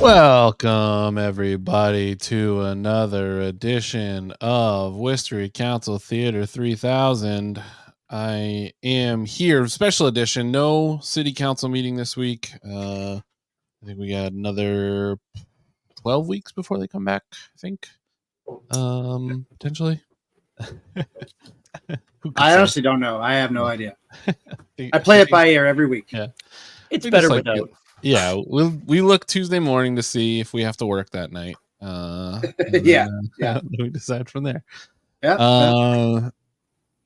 Welcome, everybody, to another edition of Worcester Council Theater 3000. I am here, special edition, no city council meeting this week. I think we got another 12 weeks before they come back, I think, potentially. I honestly don't know. I have no idea. I play it by ear every week. Yeah, it's better without. Yeah, we look Tuesday morning to see if we have to work that night. Yeah. We decide from there. Yeah.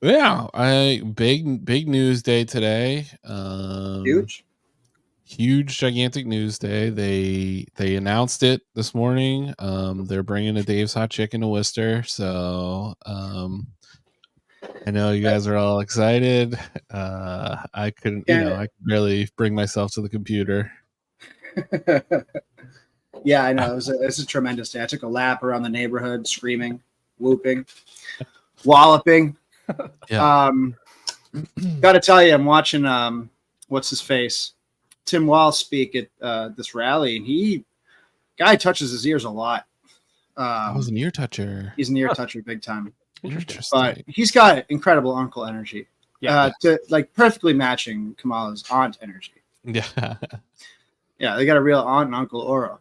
Big news day today. Huge, gigantic news day. They announced it this morning. They're bringing a Dave's Hot Chicken to Worcester. So I know you guys are all excited. I couldn't, I could barely bring myself to the computer. Yeah, I know. It was a tremendous day. I took a lap around the neighborhood, screaming, whooping, walloping. Yeah. Got to tell you, I'm watching what's his face, Tim Wall speak at this rally, and guy touches his ears a lot. He's an ear toucher. He's an ear toucher, big time. Interesting. But he's got incredible uncle energy. Yeah, to like perfectly matching Kamala's aunt energy. Yeah. Yeah, they got a real aunt and uncle aura.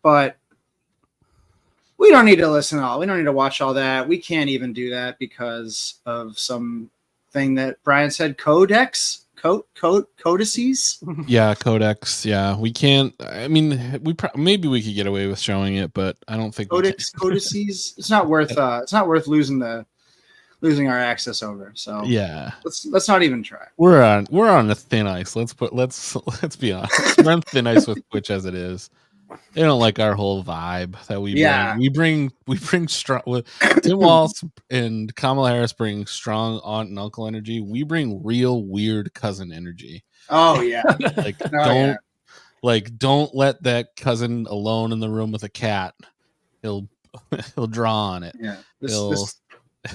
But we don't need to listen to all. We don't need to watch all that. We can't even do that because of some thing that Bryan said. Codices. Yeah, codex. Yeah, we can't. I mean, maybe we could get away with showing it, but I don't think codices. It's not worth. It's not worth losing our access over. So yeah, let's not even try. We're on a thin ice. Let's be honest. We're on thin ice with Twitch as it is. They don't like our whole vibe that we bring. We bring strong. Tim Walz and Kamala Harris bring strong aunt and uncle energy. We bring real weird cousin energy. Oh yeah, don't let that cousin alone in the room with a cat. He'll draw on it. Yeah,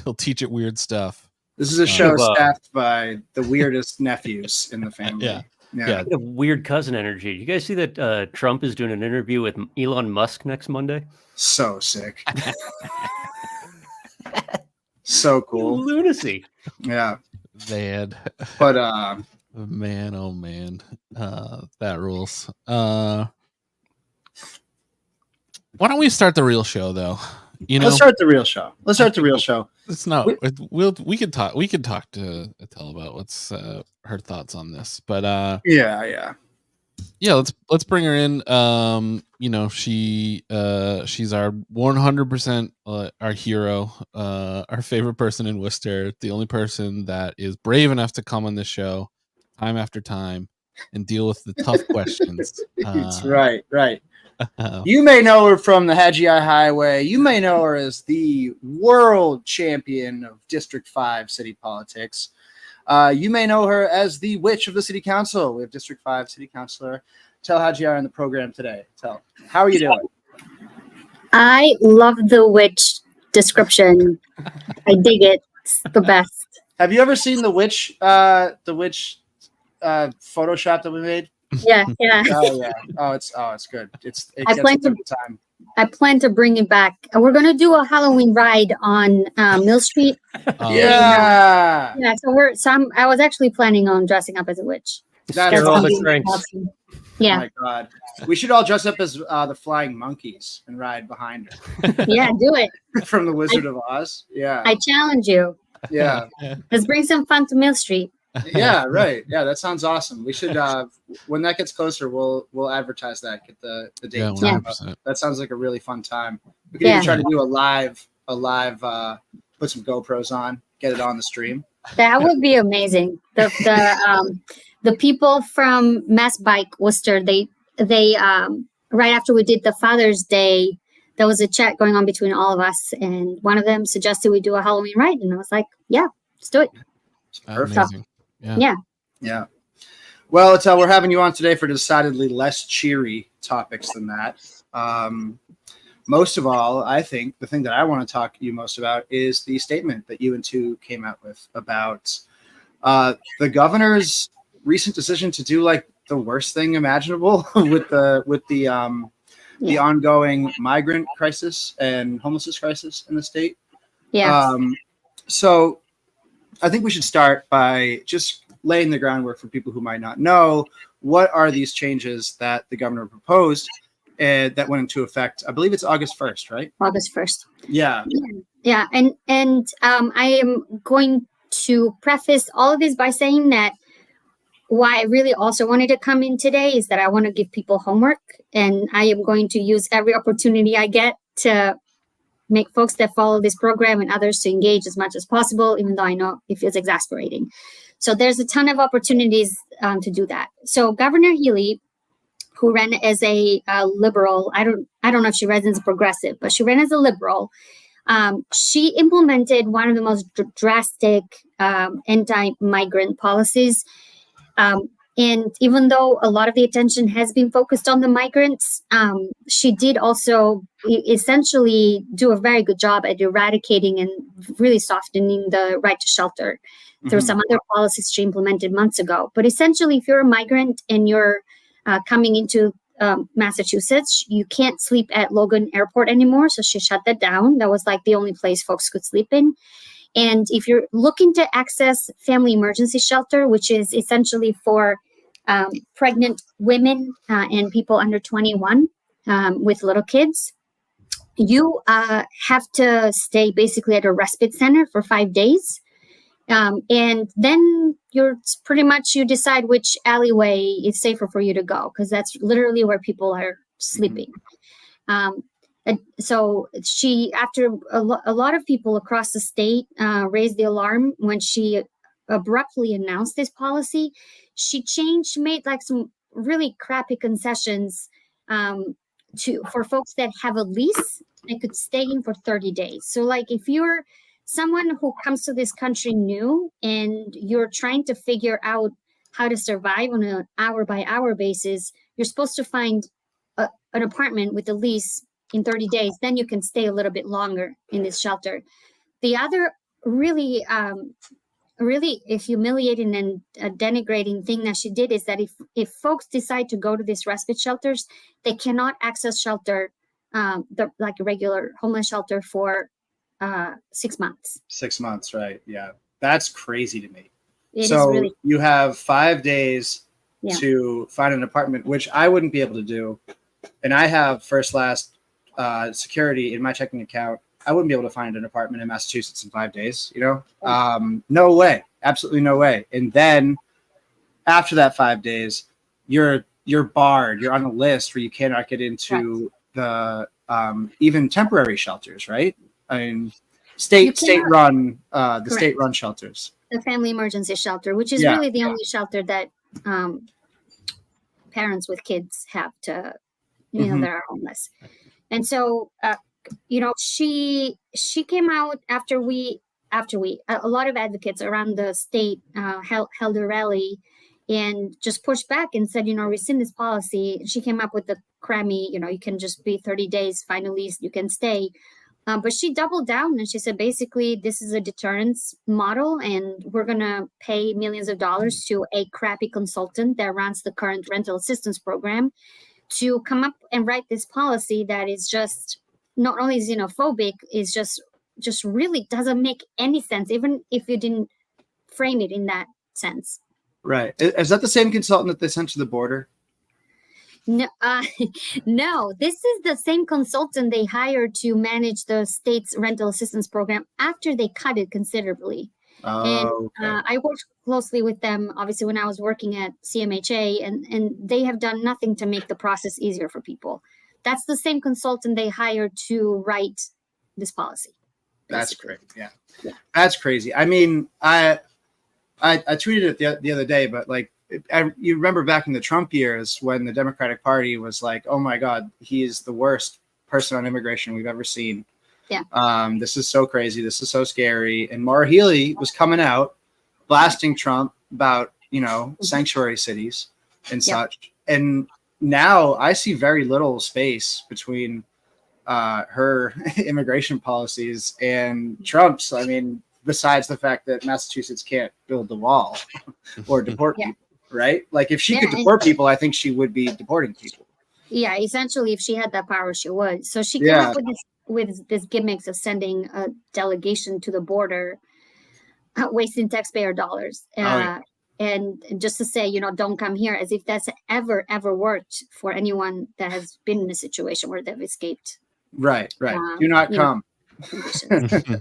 he'll teach it weird stuff. This is a show staffed by the weirdest nephews in the family. Yeah. Weird cousin energy. You guys see that Trump is doing an interview with Elon Musk next Monday? So sick. So cool. Lunacy. Yeah. Man. But man, oh man. That rules. Why don't we start the real show though? Let's start the real show. It's not. We could talk to Etel about what's her thoughts on this, but yeah. Let's bring her in. She's our 100% our hero, our favorite person in Worcester, the only person that is brave enough to come on this show time after time and deal with the tough questions. That's right. You may know her from the Haxhiaj Highway. You may know her as the world champion of District 5 city politics. You may know her as the witch of the city council. We have District 5 city councilor Etel Haxhiaj on the program today. Etel, how are you doing? I love the witch description. I dig it. It's the best. Have you ever seen the witch Photoshop that we made? Yeah. Oh yeah. It's good. I plan to bring it back. And we're gonna do a Halloween ride on Mill Street. Yeah. I was actually planning on dressing up as a witch. That's awesome. Yeah. Oh my God. We should all dress up as the flying monkeys and ride behind her. Yeah, do it. From the Wizard of Oz. Yeah. I challenge you. Yeah. Let's bring some fun to Mill Street. Yeah, right. Yeah, that sounds awesome. We should when that gets closer, we'll advertise that, get the date and time up. That sounds like a really fun time. We can even try to do a live put some GoPros on, get it on the stream. That would be amazing. The people from Mass Bike Worcester, they right after we did the Father's Day, there was a chat going on between all of us, and one of them suggested we do a Halloween ride, and I was like, yeah, let's do it. Amazing. Yeah. Well, Etel, we're having you on today for decidedly less cheery topics than that. Most of all, I think the thing that I want to talk to you most about is the statement that you and two came out with about the governor's recent decision to do like the worst thing imaginable with the ongoing migrant crisis and homelessness crisis in the state. Yeah. So I think we should start by just laying the groundwork for people who might not know what are these changes that the governor proposed that went into effect. I believe it's August 1st, right? August 1st. Yeah. Yeah. And I am going to preface all of this by saying that why I really also wanted to come in today is that I want to give people homework, and I am going to use every opportunity I get to make folks that follow this program and others to engage as much as possible, even though I know it feels exasperating. So there's a ton of opportunities to do that. So Governor Healy, who ran as a liberal, I don't know if she ran as a progressive, but she ran as a liberal. She implemented one of the most drastic anti-migrant policies. And even though a lot of the attention has been focused on the migrants, she did also essentially do a very good job at eradicating and really softening the right to shelter through some other policies she implemented months ago. But essentially, if you're a migrant and you're coming into Massachusetts, you can't sleep at Logan Airport anymore. So she shut that down. That was like the only place folks could sleep in. And if you're looking to access family emergency shelter, which is essentially for pregnant women and people under 21 with little kids, you have to stay basically at a respite center for 5 days. And then you decide which alleyway is safer for you to go, because that's literally where people are sleeping. So she, after a lot of people across the state raised the alarm when she abruptly announced this policy, she made like some really crappy concessions for folks that have a lease and could stay in for 30 days. So like if you're someone who comes to this country new and you're trying to figure out how to survive on an hour by hour basis, you're supposed to find an apartment with a lease in 30 days, then you can stay a little bit longer in this shelter. The other really humiliating and denigrating thing that she did is that if folks decide to go to these respite shelters, they cannot access shelter, like a regular homeless shelter, for 6 months. 6 months, right? Yeah, that's crazy to me. So you have 5 days to find an apartment, which I wouldn't be able to do, and I have first class security in my checking account. I wouldn't be able to find an apartment in Massachusetts in 5 days, no way, absolutely no way. And then after that 5 days, you're barred. You're on a list where you cannot get into the even temporary shelters, right? I mean, state-run shelters. The family emergency shelter, which is really the only shelter that parents with kids have to, that are homeless. And so, she came out after a lot of advocates around the state held a rally and just pushed back and said, rescind this policy. She came up with the crummy, you can just be 30 days, find a lease, you can stay. But she doubled down and she said, basically, this is a deterrence model, and we're going to pay millions of dollars to a crappy consultant that runs the current rental assistance program to come up and write this policy that is just not only xenophobic, is just really doesn't make any sense, even if you didn't frame it in that sense. Right. Is that the same consultant that they sent to the border? No, no, this is the same consultant they hired to manage the state's rental assistance program after they cut it considerably. Oh, and I worked closely with them, obviously, when I was working at CMHA, and they have done nothing to make the process easier for people. That's the same consultant they hired to write this policy. That's great. Yeah, that's crazy. I mean, I tweeted it the other day, but like, you remember back in the Trump years when the Democratic Party was like, oh my God, he's the worst person on immigration we've ever seen. Yeah. This is so crazy. This is so scary. And Maura Healey was coming out blasting Trump about, sanctuary cities and such. And now I see very little space between her immigration policies and Trump's. I mean, besides the fact that Massachusetts can't build the wall or deport people. right? Like if she could deport people, I think she would be deporting people. Yeah, essentially, if she had that power, she would. So she came up with this gimmicks of sending a delegation to the border, wasting taxpayer dollars. And just to say, don't come here, as if that's ever worked for anyone that has been in a situation where they've escaped. Right. Do not come.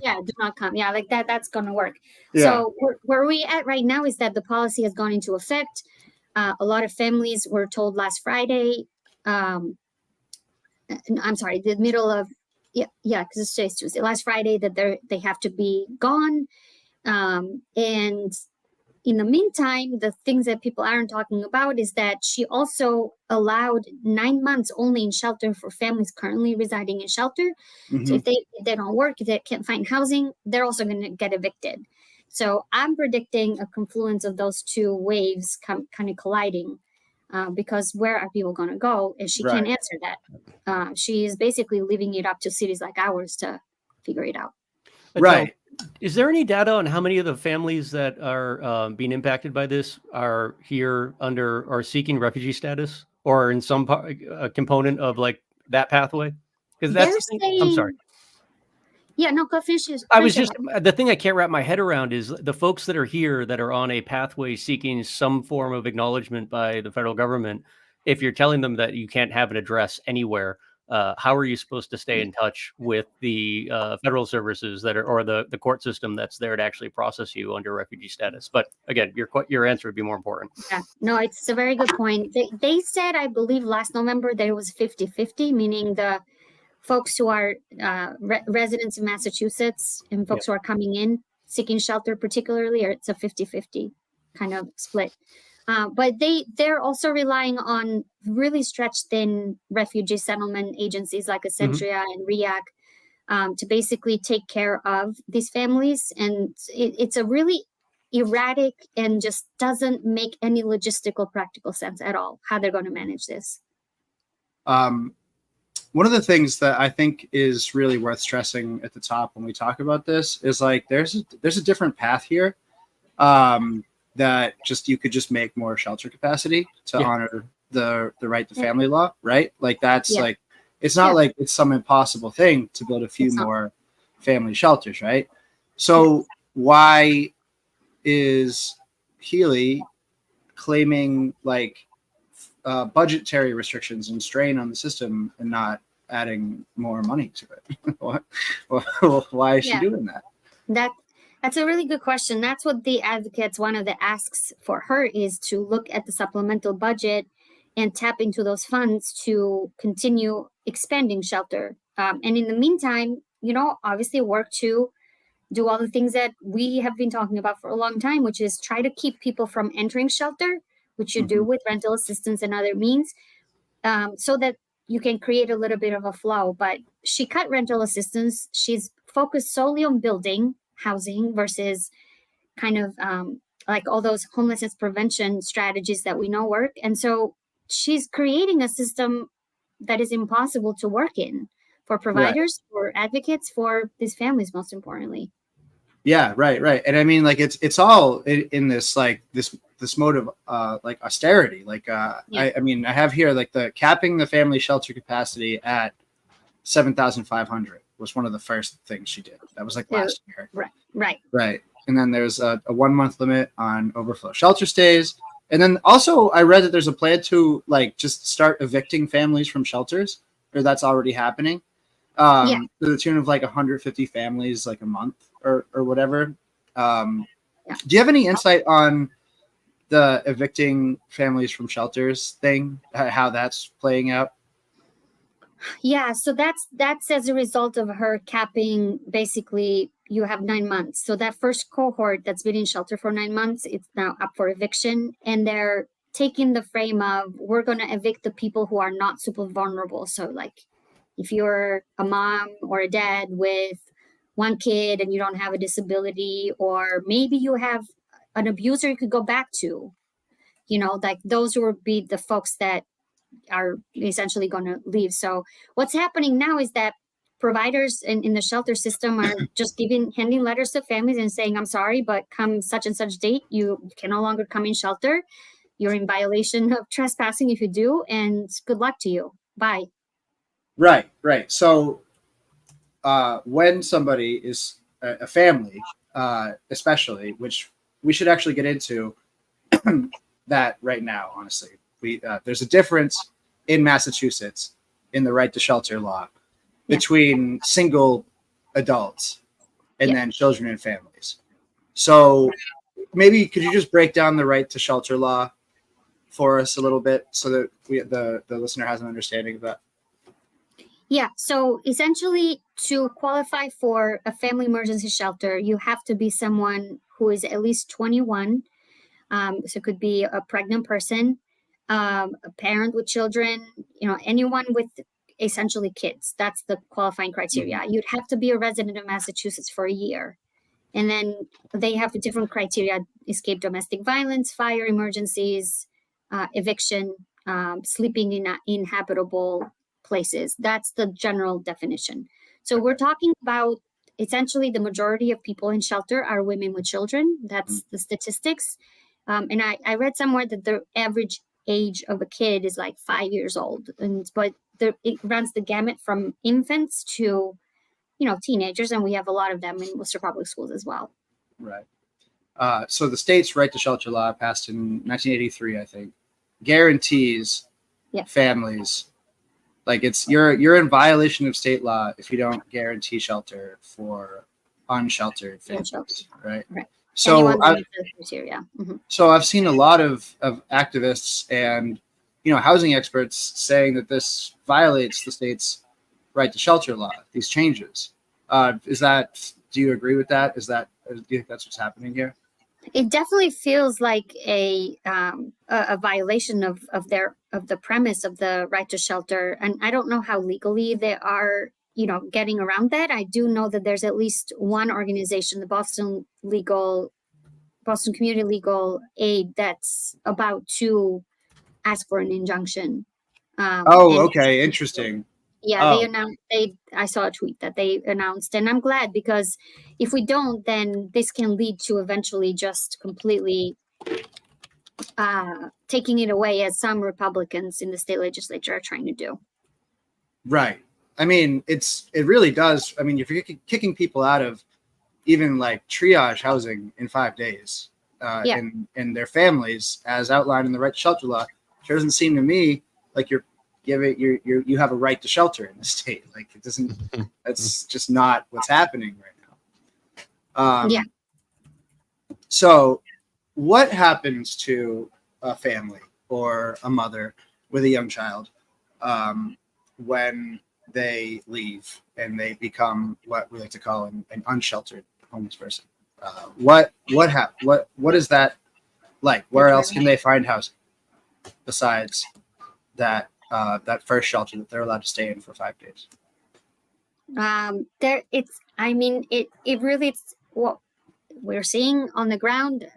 Yeah, do not come. Yeah, like that's going to work. Yeah. So where we at right now is that the policy has gone into effect. A lot of families were told last Friday, I'm sorry, the middle of, because it's today's Tuesday, last Friday, that they have to be gone. And in the meantime, the things that people aren't talking about is that she also allowed 9 months only in shelter for families currently residing in shelter. Mm-hmm. So if they don't work, if they can't find housing, they're also going to get evicted. So I'm predicting a confluence of those two waves kind of colliding, because where are people going to go? And she can't answer that. She is basically leaving it up to cities like ours to figure it out. Right. Is there any data on how many of the families that are being impacted by this are here are seeking refugee status, or in some component of like that pathway? Because that's I'm sorry. Yeah, no, go finish. The thing I can't wrap my head around is the folks that are here that are on a pathway seeking some form of acknowledgement by the federal government. If you're telling them that you can't have an address anywhere, how are you supposed to stay in touch with the federal services or the court system that's there to actually process you under refugee status? But again, your answer would be more important. Yeah, no, it's a very good point. They said, I believe last November, that it was 50-50, meaning the folks who are residents in Massachusetts and folks who are coming in seeking shelter particularly, or it's a 50-50 kind of split. But they're also relying on really stretched thin refugee settlement agencies like Accentria and REAC to basically take care of these families. And it's a really erratic and just doesn't make any logistical practical sense at all how they're going to manage this. One of the things that I think is really worth stressing at the top when we talk about this is like there's a different path here. That you could just make more shelter capacity to honor the right to family law, right? Like that's like, it's not like it's some impossible thing to build a few more family shelters, right? So why is Healy claiming like budgetary restrictions and strain on the system and not adding more money to it? Why is she doing that? That's a really good question. That's what the advocates, one of the asks for her is to look at the supplemental budget and tap into those funds to continue expanding shelter. And in the meantime, obviously work to do all the things that we have been talking about for a long time, which is try to keep people from entering shelter, which you do with rental assistance and other means, so that you can create a little bit of a flow. But she cut rental assistance. She's focused solely on building housing versus kind of like all those homelessness prevention strategies that we know work. And so she's creating a system that is impossible to work in for providers, for advocates, for these families, most importantly. Yeah, right. And I mean, like it's all in this like this mode of like austerity. Like I mean, I have here like the capping the family shelter capacity at 7,500 was one of the first things she did. That was like last year. Right. And then there's a 1 month limit on overflow shelter stays. And then also I read that there's a plan to like just start evicting families from shelters, or that's already happening. To the tune of like 150 families like a month or whatever. Do you have any insight on the evicting families from shelters thing, how that's playing out? Yeah, so that's as a result of her capping. Basically, you have 9 months. So that first cohort that's been in shelter for 9 months, it's now up for eviction. And they're taking the frame of, we're going to evict the people who are not super vulnerable. So like if you're a mom or a dad with one kid and you don't have a disability, or maybe you have an abuser you could go back to, like those would be the folks that are essentially going to leave. So what's happening now is that providers in the shelter system are just handing letters to families and saying, I'm sorry, but come such and such date, you can no longer come in shelter. you're in violation of trespassing if you do, and good luck to you. Bye. Right. So when somebody is a family, especially, which we should actually get into that right now, honestly. There's a difference in Massachusetts in the right to shelter law between single adults and then children and families. So maybe could you just break down the right to shelter law for us a little bit so that the listener has an understanding of that? Yeah, so essentially to qualify for a family emergency shelter, you have to be someone who is at least 21. So it could be a pregnant person, a parent with children, anyone with essentially kids. That's the qualifying criteria. You'd have to be a resident of Massachusetts for a year. And then they have different criteria: escape domestic violence, fire emergencies, eviction, sleeping in inhabitable places. That's the general definition. So we're talking about essentially the majority of people in shelter are women with children. That's the statistics. And I read somewhere that the average age of a kid is like 5 years old. But it runs the gamut from infants to teenagers, and we have a lot of them in Worcester Public Schools as well. Right. So the state's right to shelter law, passed in 1983, I think, guarantees families, like you're in violation of state law if you don't guarantee shelter for unsheltered families, right? So so I've seen a lot of activists and housing experts saying that this violates the state's right to shelter law, these changes. Do you agree with that? Do you think that's what's happening here? It definitely feels like a violation of the premise of the right to shelter, and I don't know how legally they are getting around that. I do know that there's at least one organization, the Boston Community Legal Aid, that's about to ask for an injunction. Okay, interesting. Yeah, they announced. I saw a tweet that they announced, and I'm glad, because if we don't, then this can lead to eventually just completely taking it away, as some Republicans in the state legislature are trying to do. Right. I mean, it really does. I mean, if you're kicking people out of even like triage housing in 5 days, and their families, as outlined in the right to shelter law, it doesn't seem to me like you have a right to shelter in the state. Like, it doesn't. That's just not what's happening right now. So, what happens to a family or a mother with a young child when they leave and they become what we like to call an unsheltered homeless person? What is that like? Where else can they find housing besides that first shelter that they're allowed to stay in for 5 days? It really, it's what we're seeing on the ground.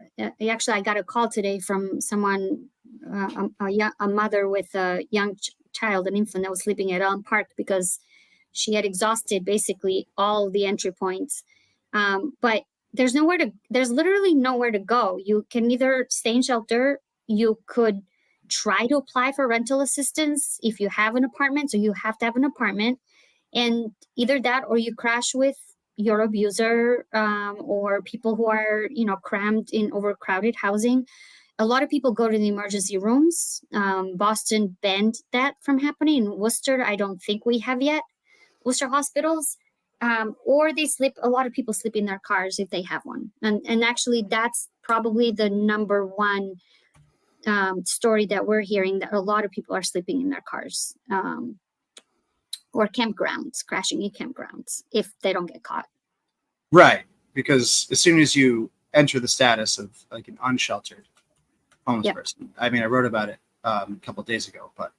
Actually, I got a call today from someone, a mother with a young child, an infant, that was sleeping at Elm Park because she had exhausted basically all the entry points. But there's literally nowhere to go. You can either stay in shelter, you could try to apply for rental assistance if you have an apartment, so you have to have an apartment, and either that or you crash with your abuser, or people who are crammed in overcrowded housing. A lot of people go to the emergency rooms. Boston banned that from happening. In Worcester, I don't think we have yet. Worcester hospitals, or a lot of people sleep in their cars if they have one. And actually, that's probably the number one story that we're hearing, that a lot of people are sleeping in their cars, or campgrounds, crashing in campgrounds if they don't get caught. Right, because as soon as you enter the status of like an unsheltered homeless person, I mean, I wrote about it a couple of days ago, but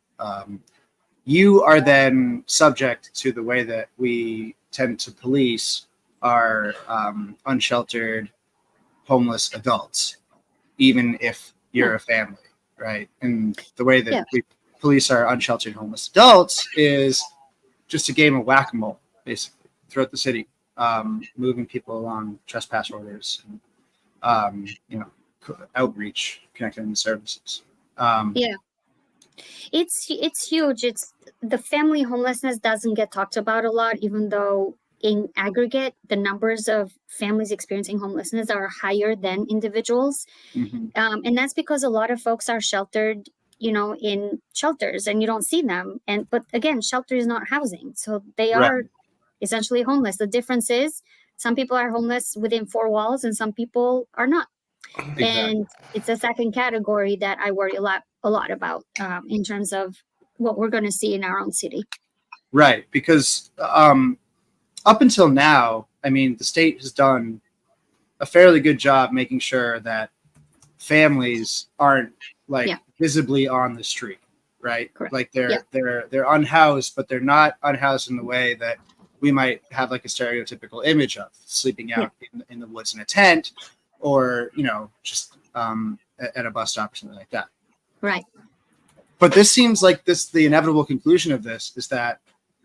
you are then subject to the way that we tend to police our unsheltered homeless adults, even if you're a family, right? And the way that we police our unsheltered homeless adults is just a game of whack-a-mole, basically, throughout the city, moving people along trespass orders and outreach, connecting the services. Yeah. It's huge. It's the family homelessness doesn't get talked about a lot, even though in aggregate the numbers of families experiencing homelessness are higher than individuals, and that's because a lot of folks are sheltered, in shelters, and you don't see them. But again, shelter is not housing, so they are essentially homeless. The difference is some people are homeless within four walls, and some people are not. Exactly. And it's a second category that I worry a lot about in terms of what we're going to see in our own city. Right, because up until now, I mean, the state has done a fairly good job making sure that families aren't visibly on the street, right? Correct. Like they're unhoused, but they're not unhoused in the way that we might have like a stereotypical image of sleeping out in the woods in a tent, or just at a bus stop or something like that. Right. But this seems like the inevitable conclusion of this is that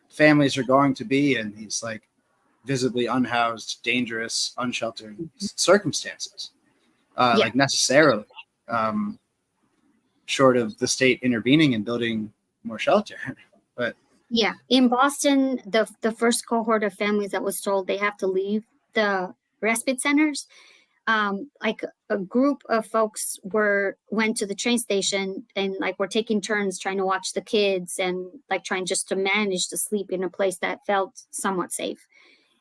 families are going to be in these like visibly unhoused, dangerous, unsheltered circumstances, like necessarily, short of the state intervening and building more shelter. But yeah, in Boston, the first cohort of families that was told they have to leave the respite centers, like a group of folks went to the train station and like were taking turns trying to watch the kids and like trying just to manage to sleep in a place that felt somewhat safe.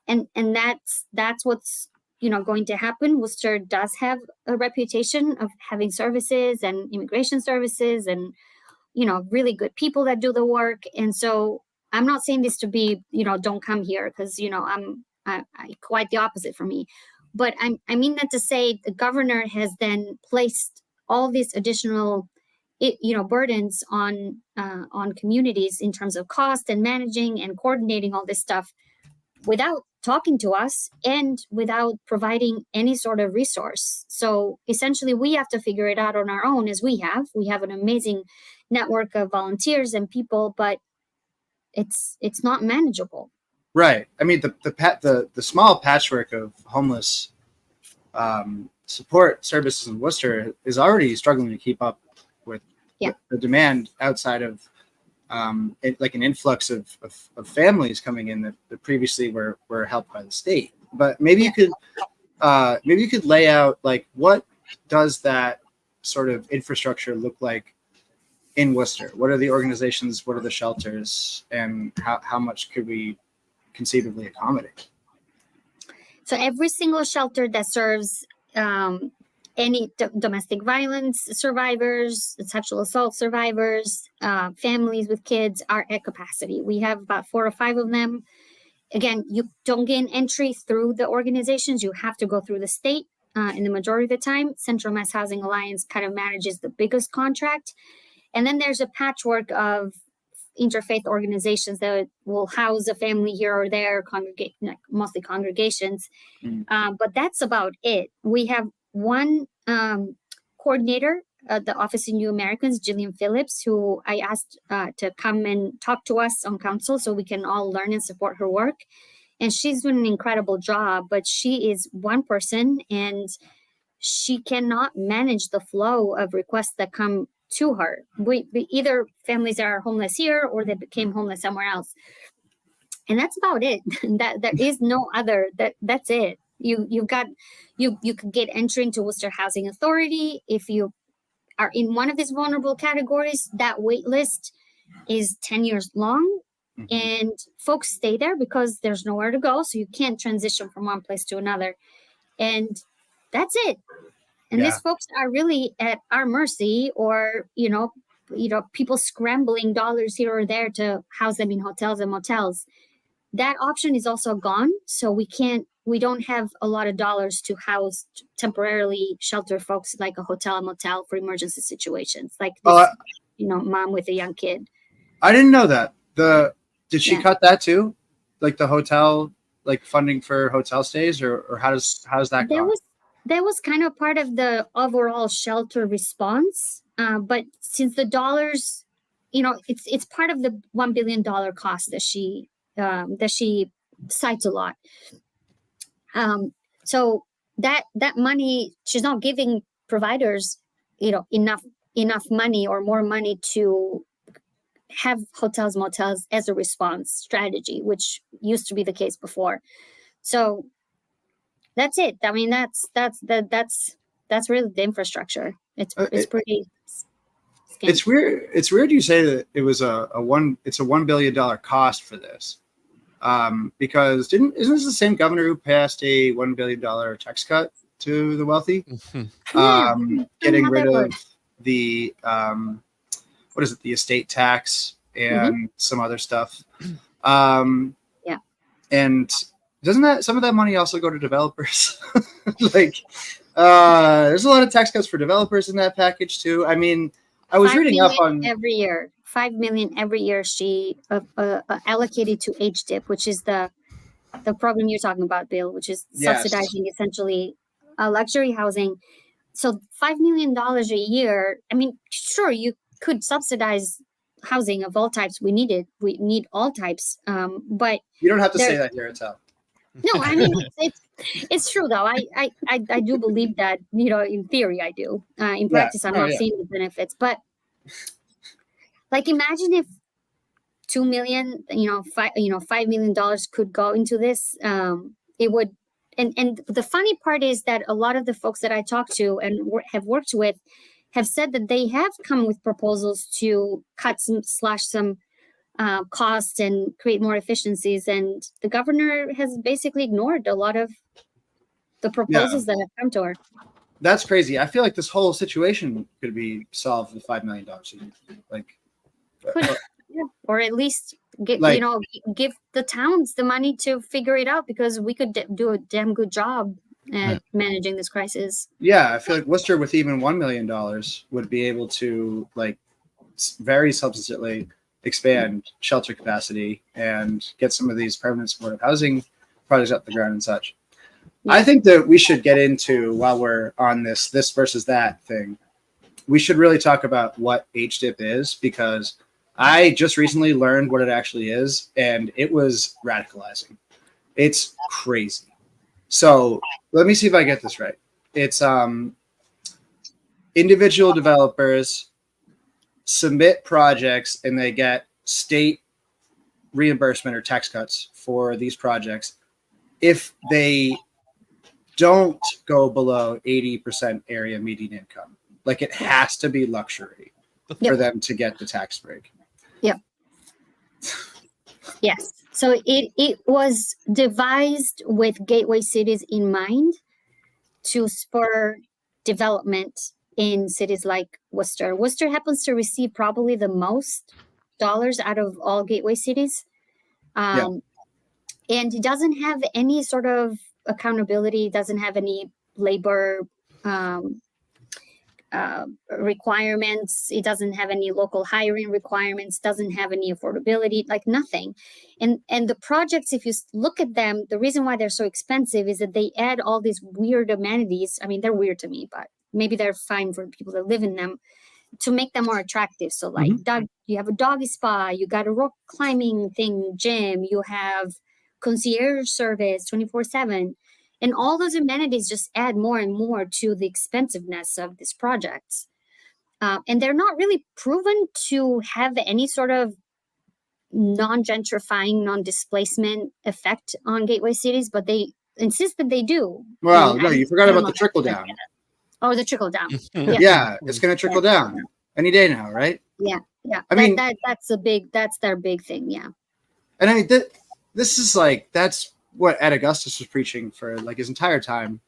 And that's what's going to happen. Worcester does have a reputation of having services and immigration services and really good people that do the work. And so I'm not saying this to be don't come here, because I quite the opposite for me. But I mean that to say the governor has then placed all these additional burdens on communities in terms of cost and managing and coordinating all this stuff without talking to us and without providing any sort of resource. So essentially we have to figure it out on our own, as we have an amazing network of volunteers and people, but it's not manageable. Right. I mean, the small patchwork of homeless support services in Worcester is already struggling to keep up with the demand outside of like an influx of families coming in that previously were helped by the state. But maybe you could lay out like what does that sort of infrastructure look like in Worcester? What are the organizations? What are the shelters? And how much could we conceivably accommodate? So every single shelter that serves any domestic violence survivors, sexual assault survivors, families with kids are at capacity. We have about 4 or 5 of them. Again, you don't gain entry through the organizations. You have to go through the state in the majority of the time. Central Mass Housing Alliance kind of manages the biggest contract. And then there's a patchwork of interfaith organizations that will house a family here or there, mostly congregations. But that's about it. We have one coordinator at the Office of New Americans, Jillian Phillips, who I asked to come and talk to us on council so we can all learn and support her work. And she's doing an incredible job, but she is one person and she cannot manage the flow of requests that come to her. We either families are homeless here or they became homeless somewhere else, and that's about it. That there is no other. That's it. You could get entry into Worcester Housing Authority if you are in one of these vulnerable categories. That wait list is 10 years long, and folks stay there because there's nowhere to go, so you can't transition from one place to another, and that's it. And these folks are really at our mercy, or people scrambling dollars here or there to house them in hotels and motels. That option is also gone, so we don't have a lot of dollars to house temporarily shelter folks like a hotel and motel for emergency situations, like this, mom with a young kid. I didn't know that. Did she cut that too, like the hotel, like funding for hotel stays, or how does that go? That was kind of part of the overall shelter response, but since the dollars, it's part of the $1 billion cost that she cites a lot. So that money, she's not giving providers, enough enough money or more money to have hotels, motels as a response strategy, which used to be the case before. So that's it. I mean, that's really the infrastructure. It's pretty. Skinny. It's weird. It's weird you say that it was it's a $1 billion cost for this, because isn't this the same governor who passed a $1 billion tax cut to the wealthy, getting rid of the what is it, the estate tax and some other stuff, yeah. And doesn't some of that money also go to developers? Like, there's a lot of tax cuts for developers in that package too. I mean, I was reading up on every year, 5 million every year she allocated to HDIP, which is the program you're talking about, Bill, which is subsidizing essentially luxury housing. So $5 million a year. I mean, sure, you could subsidize housing of all types. We need all types. But you don't have to say that here, Etel. No, I mean it's true though. I do believe that, in theory I do. In practice, I'm not seeing the benefits. But like, imagine if 2 million, $5 million could go into this. It would. And the funny part is that a lot of the folks that I talk to and have worked with have said that they have come with proposals to slash some costs and create more efficiencies, and the governor has basically ignored a lot of the proposals that have come to her. That's crazy. I feel like this whole situation could be solved with $5 million. Like, or at least give the towns the money to figure it out, because we could do a damn good job at managing this crisis. Yeah, I feel like Worcester with even $1 million would be able to, like, very substantially expand shelter capacity and get some of these permanent supportive housing projects up the ground and such. Yeah. I think that we should get into, while we're on this versus that thing, we should really talk about what HDIP is, because I just recently learned what it actually is, and it was radicalizing. It's crazy. So let me see if I get this right. It's individual developers submit projects and they get state reimbursement or tax cuts for these projects if they don't go below 80% area median income. Like, it has to be luxury for them to get the tax break. Yep. Yes. So it was devised with gateway cities in mind to spur development in cities like Worcester. Worcester happens to receive probably the most dollars out of all gateway cities. And it doesn't have any sort of accountability, doesn't have any labor requirements. It doesn't have any local hiring requirements, doesn't have any affordability, like nothing. And the projects, if you look at them, the reason why they're so expensive is that they add all these weird amenities. I mean, they're weird to me, but maybe they're fine for people that live in them, to make them more attractive. So like you have a doggy spa, you got a rock climbing thing, gym, you have concierge service 24/7. And all those amenities just add more and more to the expensiveness of these projects. And they're not really proven to have any sort of non-gentrifying, non-displacement effect on gateway cities, but they insist that they do. Well, no, you forgot about the trickle down. Oh, the trickle down. Yeah, it's going to trickle down any day now, right? Yeah. I mean, that's their big thing. Yeah. And I mean, this is like, that's what Ed Augustus was preaching for like his entire time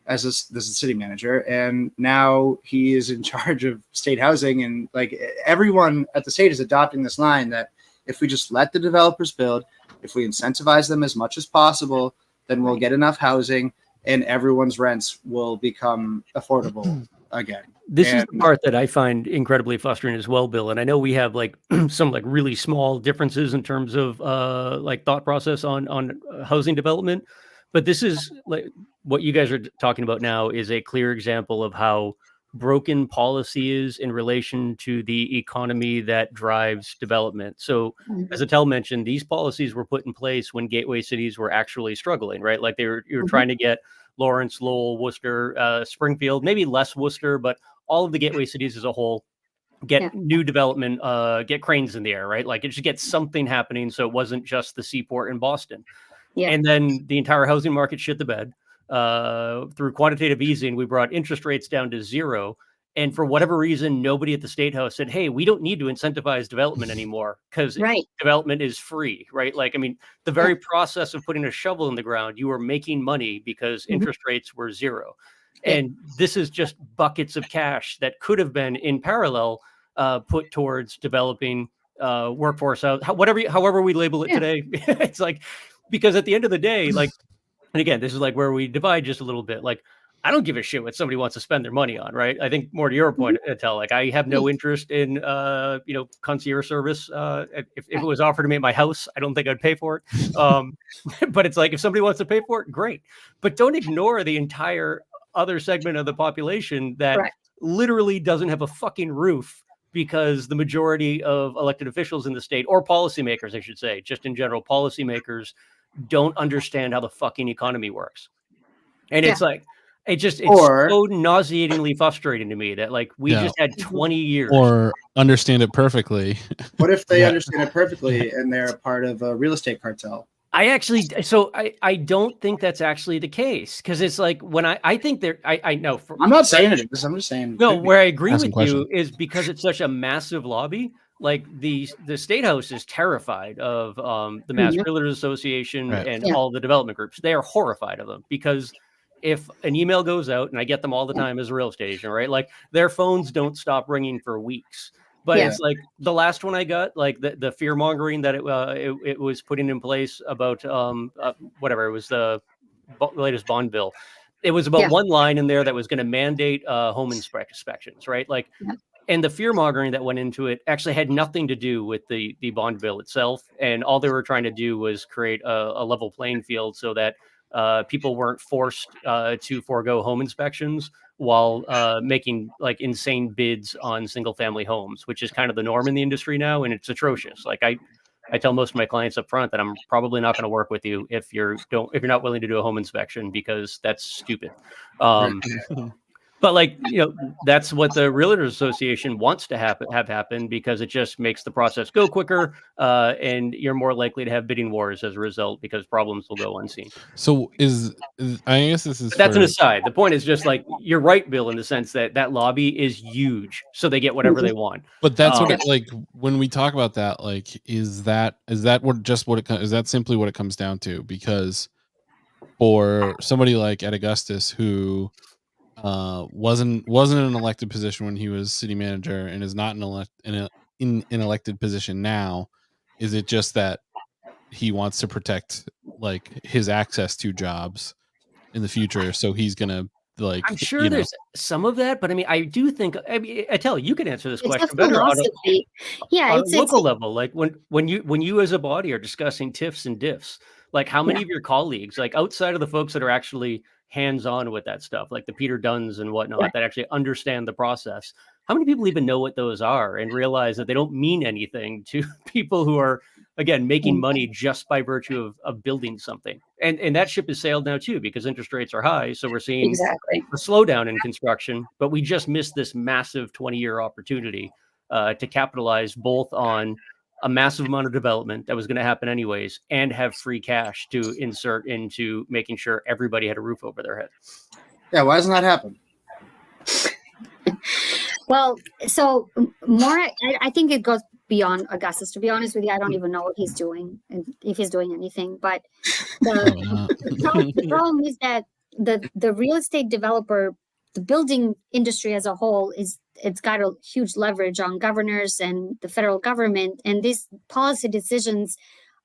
as this city manager, and now he is in charge of state housing, and like everyone at the state is adopting this line that if we just let the developers build, if we incentivize them as much as possible, then we'll get enough housing and everyone's rents will become affordable again. This is the part that I find incredibly frustrating as well, Bill. And I know we have like some like really small differences in terms of like thought process on housing development. But this is like what you guys are talking about now is a clear example of how broken policy is in relation to the economy that drives development. So as Etel mentioned, these policies were put in place when gateway cities were actually struggling, right? Like you were trying to get Lawrence, Lowell, Worcester, Springfield, maybe less Worcester, but all of the gateway cities as a whole get new development, get cranes in the air, right? Like it should get something happening. So it wasn't just the seaport in Boston. Yeah. And then the entire housing market shit the bed. Through quantitative easing, we brought interest rates down to 0. And for whatever reason, nobody at the State House said, hey, we don't need to incentivize development anymore because development is free, right? Like, I mean, the very process of putting a shovel in the ground, you were making money because interest rates were 0. And this is just buckets of cash that could have been in parallel put towards developing workforce out, however we label it today. It's like, because at the end of the day, like, and again, this is like where we divide just a little bit. Like, I don't give a shit what somebody wants to spend their money on, right? I think more to your point, Etel, like I have no interest in, concierge service. If it was offered to me at my house, I don't think I'd pay for it. But it's like, if somebody wants to pay for it, great. But don't ignore the entire other segment of the population that literally doesn't have a fucking roof because the majority of elected officials in the state, or policymakers, I should say, just in general, policymakers don't understand how the fucking economy works. And it's like, it's so nauseatingly frustrating to me that like we just had 20 years. Or understand it perfectly. What if they understand it perfectly and they're a part of a real estate cartel? I don't think that's actually the case, because it's like when I think I know. I'm not saying it is. I'm just saying. No, where I agree with you is because it's such a massive lobby. Like the State House is terrified of the Mass Realtors Association and all the development groups. They are horrified of them because if an email goes out, and I get them all the time as a real estate agent, right? Like their phones don't stop ringing for weeks. But it's like the last one I got, like the fear mongering that it was putting in place about whatever, it was the latest bond bill. It was about one line in there that was going to mandate home inspections, right? Like, and the fear mongering that went into it actually had nothing to do with the bond bill itself. And all they were trying to do was create a level playing field so that people weren't forced to forego home inspections while making like insane bids on single family homes, which is kind of the norm in the industry now. And it's atrocious. Like I tell most of my clients up front that I'm probably not going to work with you if you're not willing to do a home inspection, because that's stupid. But like, that's what the Realtors Association wants to have happen, because it just makes the process go quicker, and you're more likely to have bidding wars as a result because problems will go unseen. So I guess this is. That's an aside. The point is just like, you're right, Bill, in the sense that lobby is huge, so they get whatever they want. But that's what like when we talk about that, like, is that simply what it comes down to? Because for somebody like Ed Augustus, who wasn't in an elected position when he was city manager and is not in an elected position now, is it just that he wants to protect like his access to jobs in the future, so he's gonna like, I'm sure there's some of that, but I mean, I do think, Etel, you can answer this question better on a local level. Like when you as a body are discussing TIFs and diffs, like how many of your colleagues, like outside of the folks that are actually hands-on with that stuff, like the Peter Dunns and whatnot, that actually understand the process, how many people even know what those are and realize that they don't mean anything to people who are, again, making money just by virtue of building something? And that ship has sailed now too, because interest rates are high. So we're seeing a slowdown in construction, but we just missed this massive 20-year opportunity to capitalize both on a massive amount of development that was going to happen anyways, and have free cash to insert into making sure everybody had a roof over their head. Yeah, why doesn't that happen? Well, so more, I think it goes beyond Augustus. To be honest with you, I don't even know what he's doing, and if he's doing anything. But the problem is that the real estate developer, the building industry as a whole, it's got a huge leverage on governors and the federal government, and these policy decisions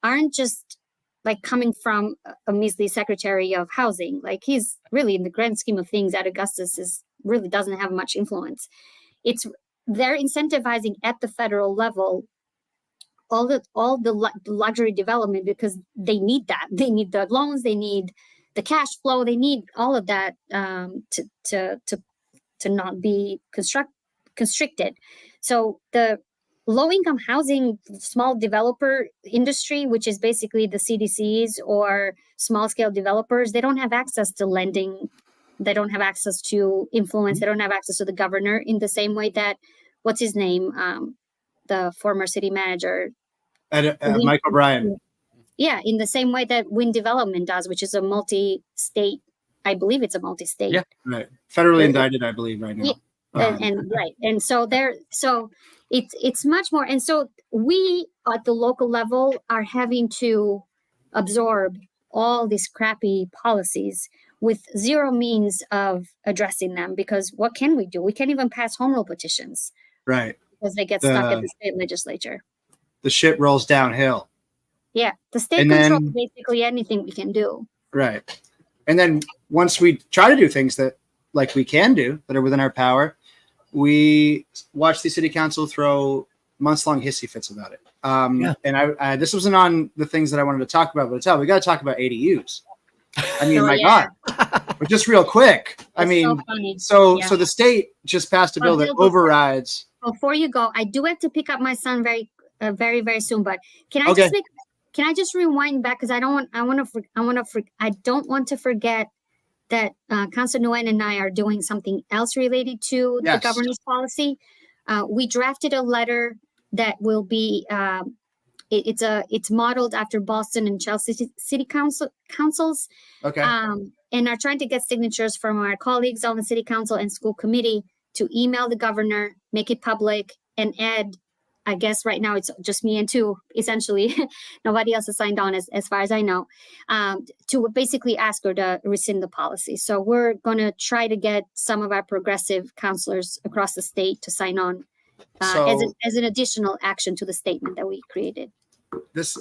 aren't just like coming from a measly secretary of housing. Like, he's really, in the grand scheme of things, Ed Augustus really doesn't have much influence. They're incentivizing at the federal level all the luxury development because they need that. They need the loans, they need the cash flow, they need all of that to not be constricted. So the low-income housing small developer industry, which is basically the CDCs or small-scale developers, they don't have access to lending. They don't have access to influence. They don't have access to the governor in the same way that what's his name? The former city manager. Michael Bryan. Yeah, in the same way that Wind Development does, which is a multi-state. I believe it's a multi-state. Yeah, right. Federally indicted, I believe, right now. Yeah, and right, and so it's much more. And so we at the local level are having to absorb all these crappy policies with zero means of addressing them, because what can we do? We can't even pass home rule petitions. Right. Because they get stuck at the state legislature. The shit rolls downhill. Yeah. The state controls basically anything we can do. Right. And then once we try to do things that like we can do that are within our power, we watch the city council throw months-long hissy fits about it. And I this wasn't on the things that I wanted to talk about, but we got to talk about ADUs. I mean, God, but just real quick. I mean, so the state just passed a bill that overrides. Before you go, I do have to pick up my son very, very soon. But can I just rewind back, because I don't want to forget that Councilor Nguyen and I are doing something else related to the governor's policy. We drafted a letter that will be. It's modeled after Boston and Chelsea city councils. Okay. And are trying to get signatures from our colleagues on the city council and school committee to email the governor, make it public, and add, I guess right now it's just me and two, essentially. Nobody else has signed on as far as I know, to basically ask her to rescind the policy. So we're going to try to get some of our progressive counselors across the state to sign on as an additional action to the statement that we created. This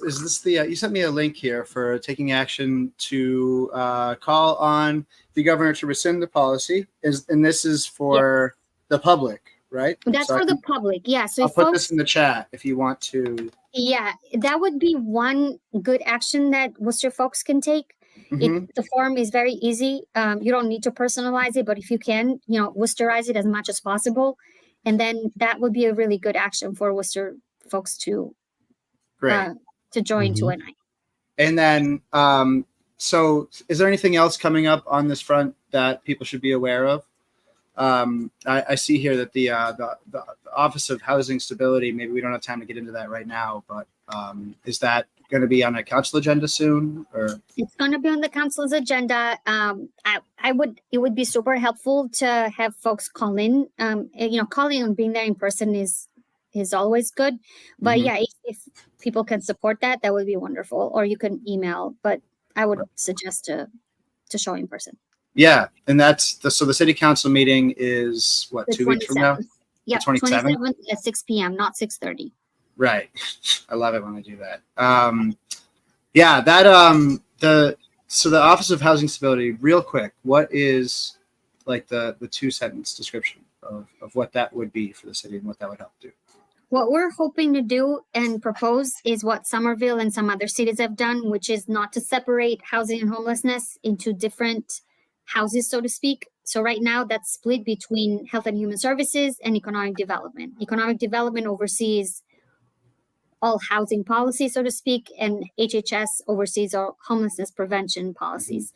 you sent me a link here for taking action to call on the governor to rescind the policy, and this is for the public, right? That's for the public, yeah. So I'll put this in the chat if you want to. Yeah, that would be one good action that Worcester folks can take. Mm-hmm. The form is very easy. You don't need to personalize it, but if you can, Worcesterize it as much as possible, and then that would be a really good action for Worcester folks to join to an eye. And then, so is there anything else coming up on this front that people should be aware of? I see here that the Office of Housing Stability, maybe we don't have time to get into that right now, but is that going to be on a council agenda soon? Or it's going to be on the council's agenda. It would be super helpful to have folks call in. Calling and being there in person is always good, but if people can support that would be wonderful. Or you can email, but I would suggest to show in person. Yeah, and that's so the city council meeting is what, 2 weeks from now? Yeah, 27th at 6 p.m., not 6:30. Right. I love it when I do that. So the Office of Housing Stability, real quick, what is like the 2-sentence description of what that would be for the city and what that would help do? What we're hoping to do and propose is what Somerville and some other cities have done, which is not to separate housing and homelessness into different houses, so to speak. So right now that's split between Health and Human Services and Economic Development. Economic Development oversees all housing policy, so to speak, and HHS oversees all homelessness prevention policies.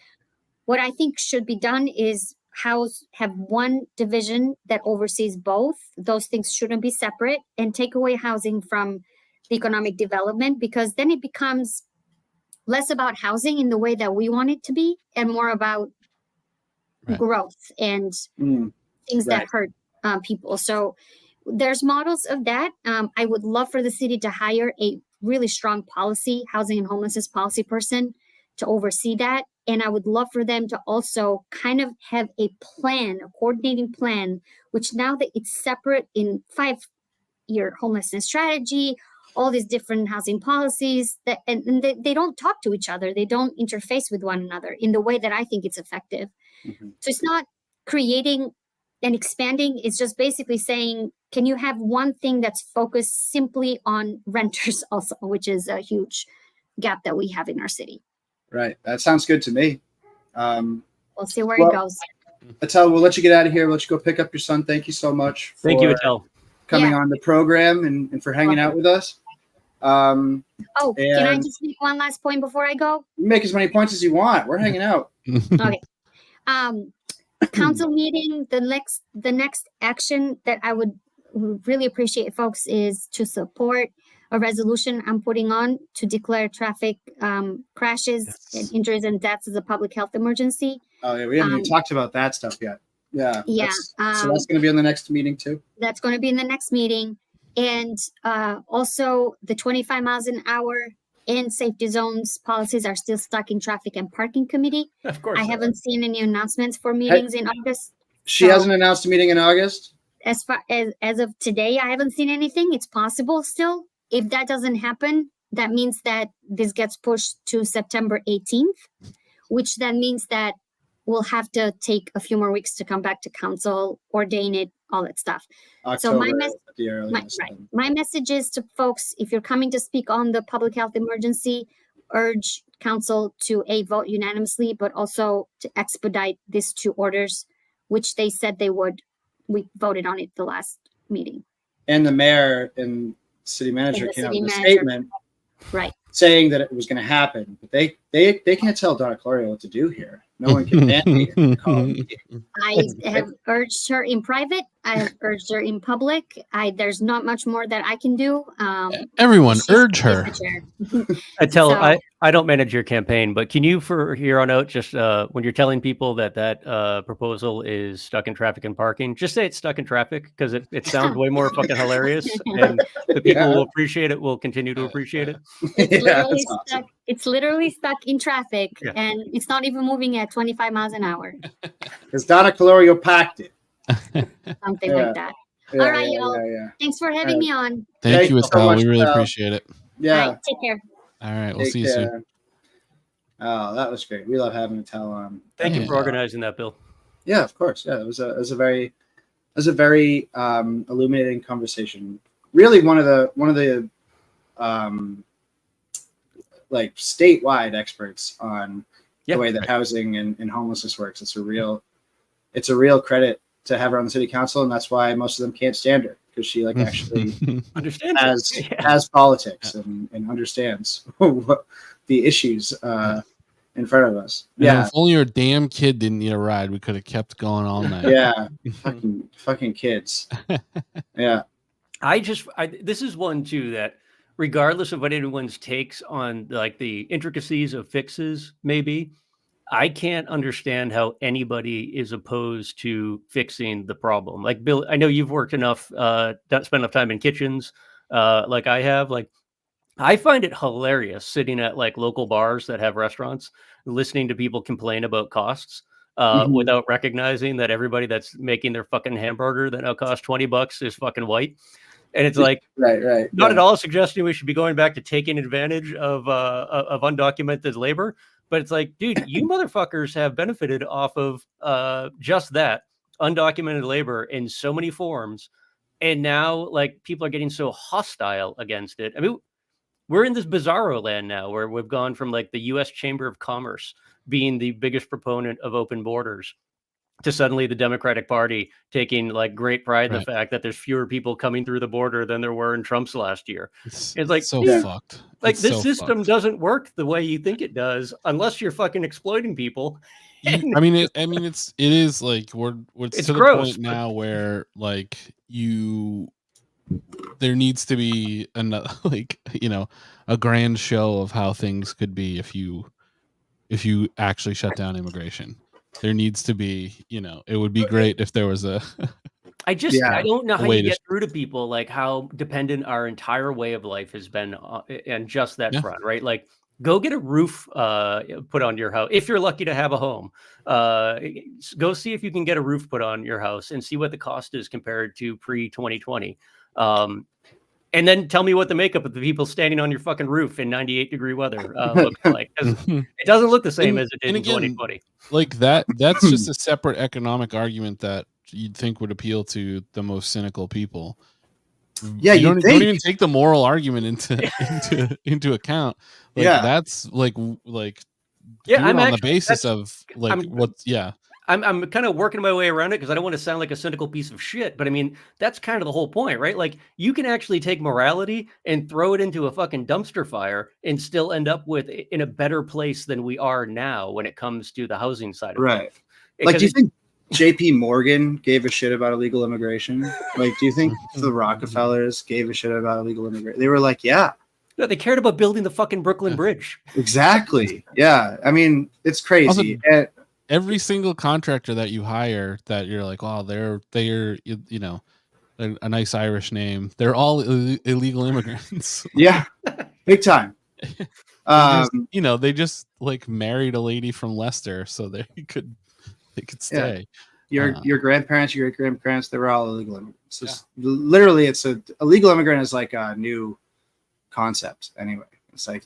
What I think should be done is have one division that oversees both. Those things shouldn't be separate, and take away housing from the Economic Development, because then it becomes less about housing in the way that we want it to be and more about growth and things that hurt people. So there's models of that. I would love for the city to hire a really strong housing and homelessness policy person to oversee that. And I would love for them to also kind of have a coordinating plan, which now that it's separate in 5-year homelessness strategy, all these different housing policies and they don't talk to each other. They don't interface with one another in the way that I think it's effective. Mm-hmm. So it's not creating and expanding. It's just basically saying, can you have one thing that's focused simply on renters also, which is a huge gap that we have in our city. Right. That sounds good to me. We'll see where it goes. Etel, we'll let you get out of here. We'll let you go pick up your son. Thank you so much for Thank you, Etel, coming on the program and for hanging out with us. Can I just make one last point before I go? You make as many points as you want. We're hanging out. Okay. Council meeting, the next action that I would really appreciate, folks, is to support a resolution I'm putting on to declare traffic crashes and injuries and deaths as a public health emergency. Oh yeah, we haven't even talked about that stuff yet. Yeah. Yeah. So that's going to be in the next meeting too. That's going to be in the next meeting. And also the 25 miles an hour and safety zones policies are still stuck in traffic and parking committee. Of course. I haven't seen any announcements for meetings in August. She hasn't announced a meeting in August? As far as of today, I haven't seen anything. It's possible still. If that doesn't happen, that means that this gets pushed to September 18th, which then means that we'll have to take a few more weeks to come back to council, ordain it, all that stuff. October, my message is to folks, if you're coming to speak on the public health emergency, urge council to vote unanimously, but also to expedite these 2 orders, which they said they would. We voted on it the last meeting. And the mayor and city manager came out with a statement, right, saying that it was going to happen, but they can't tell Donna Clorio what to do here. No one can mandate her. I have urged her in private. I have urged her in public. There's not much more that I can do. Everyone urge her. Etel, I don't manage your campaign, but can you, for here on out, just when you're telling people that proposal is stuck in traffic and parking, just say it's stuck in traffic, because it sounds way more fucking hilarious, and the people who appreciate it will continue to appreciate it. It's literally stuck in traffic, and it's not even moving at 25 miles an hour. Because Donna Calorio packed it. Something like that. All right, y'all. Thanks for having me on. Thank you, Etel. We really appreciate it. Yeah. Right, take care. All right. We'll see you soon. Oh, that was great. We love having Etel on. Thank you for organizing that, Bill. Yeah, of course. Yeah, it was a very illuminating conversation. Really, one of the like statewide experts on the way that housing and homelessness works. It's a real credit to have her on the city council, and that's why most of them can't stand her, because she like actually understands has politics and understands the issues in front of us. If only your damn kid didn't need a ride, we could have kept going all night. Yeah, fucking kids. Yeah, this is one too that, regardless of what anyone's takes on like the intricacies of fixes, maybe, I can't understand how anybody is opposed to fixing the problem. Like, Bill, I know you've worked enough, spent enough time in kitchens, like I have. Like, I find it hilarious sitting at like local bars that have restaurants, listening to people complain about costs, without recognizing that everybody that's making their fucking hamburger that now costs $20 is fucking white. And it's like, right. Not at all suggesting we should be going back to taking advantage of undocumented labor, but it's like, dude, you motherfuckers have benefited off of just that undocumented labor in so many forms, and now like people are getting so hostile against it. I mean, we're in this bizarro land now where we've gone from like the U.S. Chamber of Commerce being the biggest proponent of open borders to suddenly the Democratic Party taking like great pride in the fact that there's fewer people coming through the border than there were in Trump's last year. It's like so fucked. Like, this system doesn't work the way you think it does unless you're fucking exploiting people. It is like we're to the point now where like there needs to be another, like, a grand show of how things could be if you actually shut down immigration. There needs to be, it would be great if there was a. I don't know how you get through to people, like how dependent our entire way of life has been on just that front, right? Like, go get a roof put on your house. If you're lucky to have a home, go see if you can get a roof put on your house and see what the cost is compared to pre-2020. And then tell me what the makeup of the people standing on your fucking roof in 98-degree weather looks like. 'Cause it doesn't look the same as it did in 2020. Like that's just a separate economic argument that you'd think would appeal to the most cynical people. Yeah, you don't even take the moral argument into account. Like, that's like on the basis of like I'm kind of working my way around it because I don't want to sound like a cynical piece of shit, but I mean, that's kind of the whole point, right? Like, you can actually take morality and throw it into a fucking dumpster fire and still end up in a better place than we are now when it comes to the housing side of it. Like, do J.P. Morgan gave a shit about illegal immigration? Like, do you think the Rockefellers gave a shit about illegal immigration? They were like, yeah. No, they cared about building the fucking Brooklyn Bridge. Exactly. Yeah. I mean, it's crazy. Also, every single contractor that you hire that you're like, wow, they're you know, a nice Irish name. They're all illegal immigrants. Yeah, big time. You know, they just like married a lady from Leicester, so they could stay. Yeah. Your grandparents, your great grandparents, they were all illegal immigrants. Just, literally, it's a illegal immigrant is like a new concept. Anyway, it's like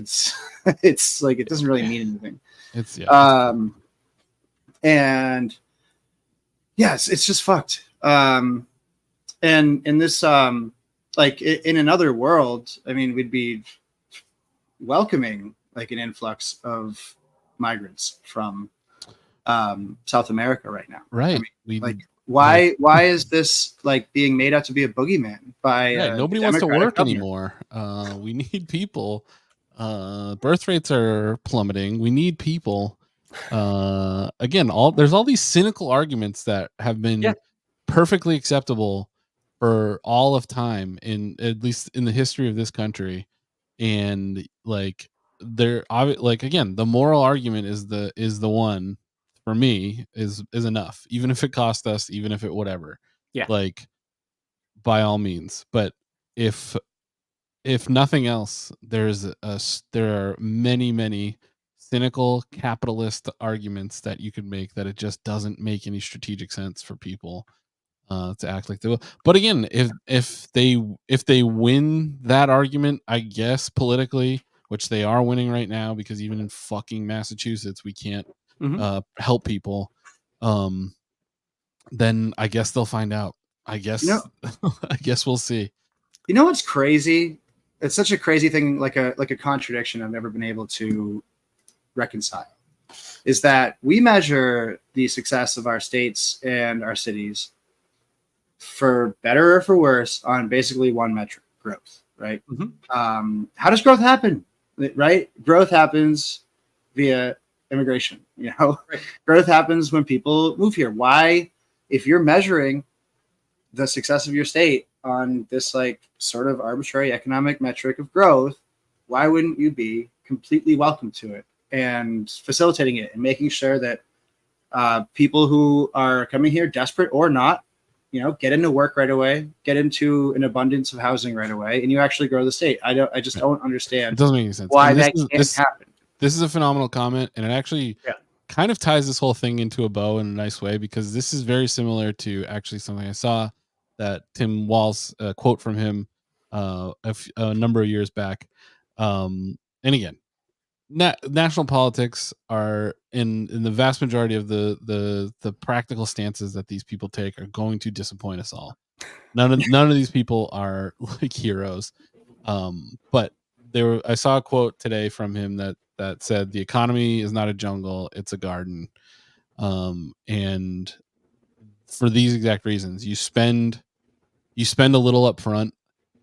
it's like it doesn't really mean anything. It's and yes, it's just fucked. And in this like in another world, I mean, we'd be welcoming like an influx of migrants from South America right now. Right. I mean, like why is this like being made out to be a boogeyman by nobody wants to work anymore. We need people. Birth rates are plummeting. We need people. Again, there's all these cynical arguments that have been perfectly acceptable for all of time, in at least in the history of this country. And like again, the moral argument is the one for me is enough, even if it cost us, even if it whatever. Yeah. Like, by all means. But if nothing else, there are many cynical capitalist arguments that you could make that it just doesn't make any strategic sense for people to act like they will. But again, if they win that argument, I guess politically, which they are winning right now, because even in fucking Massachusetts we can't help people, then I guess they'll find out. I guess I guess we'll see. You know what's crazy? It's such a crazy thing, like a contradiction I've never been able to reconcile, is that we measure the success of our states and our cities, for better or for worse, on basically one metric: growth, right? How does growth happen? Right? Growth happens via immigration. You know, growth happens when people move here. Why, if you're measuring the success of your state on this like sort of arbitrary economic metric of growth, why wouldn't you be completely welcome to it and facilitating it and making sure that people who are coming here, desperate or not, you know, get into work right away, get into an abundance of housing right away, and you actually grow the state? I just don't understand. It doesn't make any sense why that can't happen. This is a phenomenal comment, and it actually kind of ties this whole thing into a bow in a nice way, because this is very similar to actually something I saw that Tim Walz, quote from him a number of years back. And again, national politics are in the vast majority of the practical stances that these people take are going to disappoint us all. None of these people are like heroes. But I saw a quote today from him that said the economy is not a jungle, it's a garden. And for these exact reasons, you spend a little up front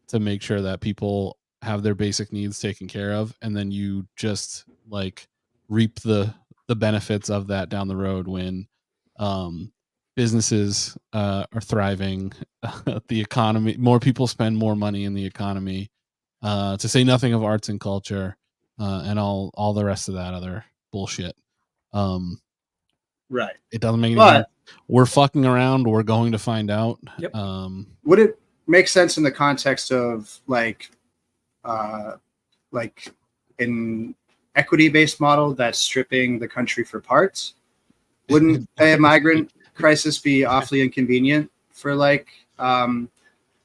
to make sure that people have their basic needs taken care of, and then you just like reap the benefits of that down the road when businesses are thriving, the economy, more people spend more money in the economy, to say nothing of arts and culture, and all the rest of that other bullshit. Right. It doesn't make any sense. We're fucking around. We're going to find out. Yep. Would it make sense in the context of like an equity-based model that's stripping the country for parts? Wouldn't a migrant crisis be awfully inconvenient for like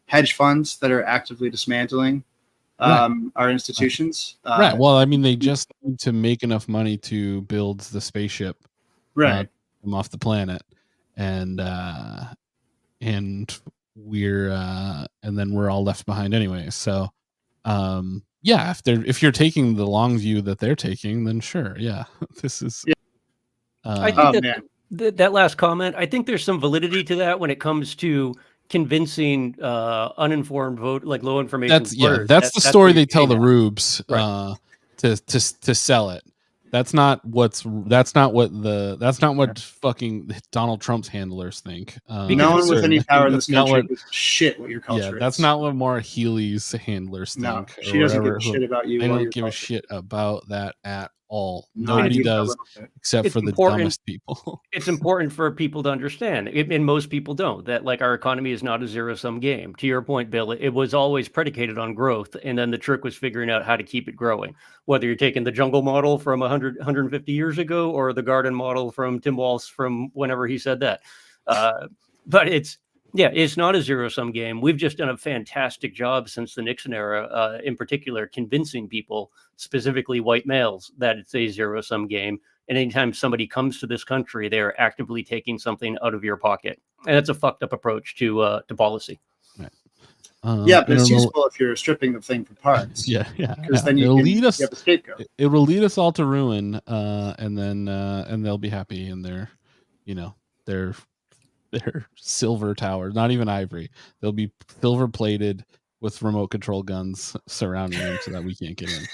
hedge funds that are actively dismantling our institutions? Right. Well, I mean, they just need to make enough money to build the spaceship, right, from off the planet, and we're and then we're all left behind anyway. So yeah, if you're taking the long view that they're taking, then sure, yeah. This is I think that last comment, I think there's some validity to that when it comes to convincing uninformed vote, like low information that's voters. that's the story they tell the at. rubes Right. to sell it. That's not what fucking Donald Trump's handlers think. No one with any power in this country gives a shit what your culture is. That's not what Maura Healey's handlers think. No, she doesn't give a shit about you. They don't give a shit about that at all. Nobody does, except for the dumbest people. It's important for people to understand, and most people don't, that like our economy is not a zero-sum game. To your point, Bill, it was always predicated on growth, and then the trick was figuring out how to keep it growing. Whether you're taking the jungle model from 150 years ago or the garden model from Tim Walz from whenever he said that. But it's not a zero-sum game. We've just done a fantastic job since the Nixon era, in particular, convincing people, specifically white males, that it's a zero-sum game. And anytime somebody comes to this country, they're actively taking something out of your pocket. And that's a fucked up approach to policy. Right. But it's useful if you're stripping the thing for parts. Because then you have a scapegoat. It will lead us all to ruin, and then they'll be happy in their silver towers, not even ivory. They'll be silver plated with remote control guns surrounding them so that we can't get in.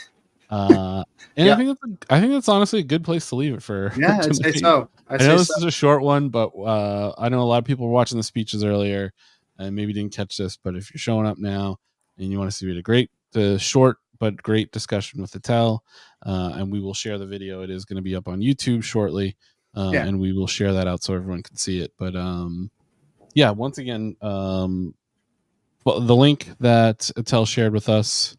I think that's honestly a good place to leave it for. Yeah, I'd say so. I know this is a short one, but I know a lot of people were watching the speeches earlier and maybe didn't catch this. But if you're showing up now and you want to see a great, short but great discussion with Etel, and we will share the video. It is going to be up on YouTube shortly. And we will share that out so everyone can see it. But once again, the link that Etel shared with us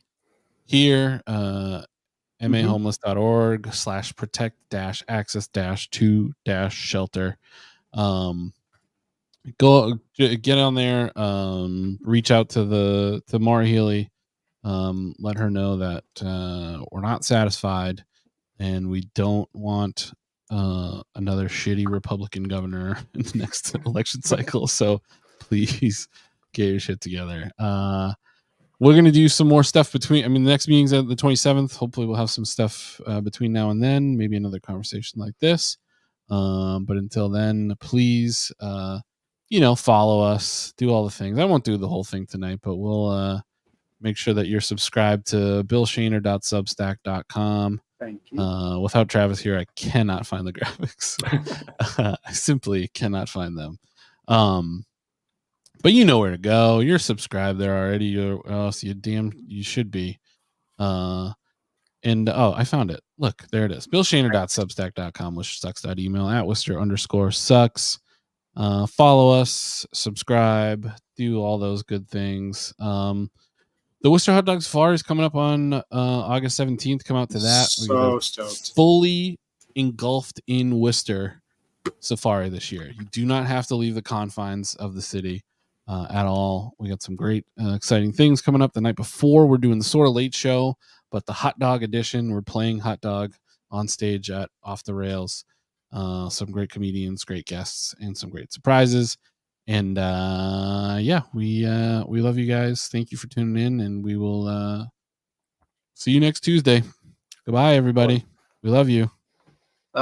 here, mahomeless.org/protect-access-to-shelter. Go get on there, reach out to Maura Healey, let her know that we're not satisfied and we don't want another shitty Republican governor in the next election cycle. So please get your shit together. We're going to do some more stuff the next meeting's at the 27th. Hopefully we'll have some stuff between now and then, maybe another conversation like this. But until then, please, follow us, do all the things. I won't do the whole thing tonight, but we'll make sure that you're subscribed to billshaner.substack.com. Thank you. Without Travis here, I cannot find the graphics. I simply cannot find them. But you know where to go. You're subscribed there already. You should be. I found it. Look, there it is. billshaner.substack.com, @email, @Worcester_sucks. Follow us, subscribe, do all those good things. The Worcester Hot Dog Safari is coming up on August 17th. Come out to that. So stoked. Fully engulfed in Worcester Safari this year. You do not have to leave the confines of the city at all. We got some great, exciting things coming up. The night before, we're doing the sort of late show, but the hot dog edition, we're playing hot dog on stage at Off the Rails. Some great comedians, great guests, and some great surprises. And we love you guys. Thank you for tuning in, and we will see you next Tuesday. Goodbye, everybody. We love you.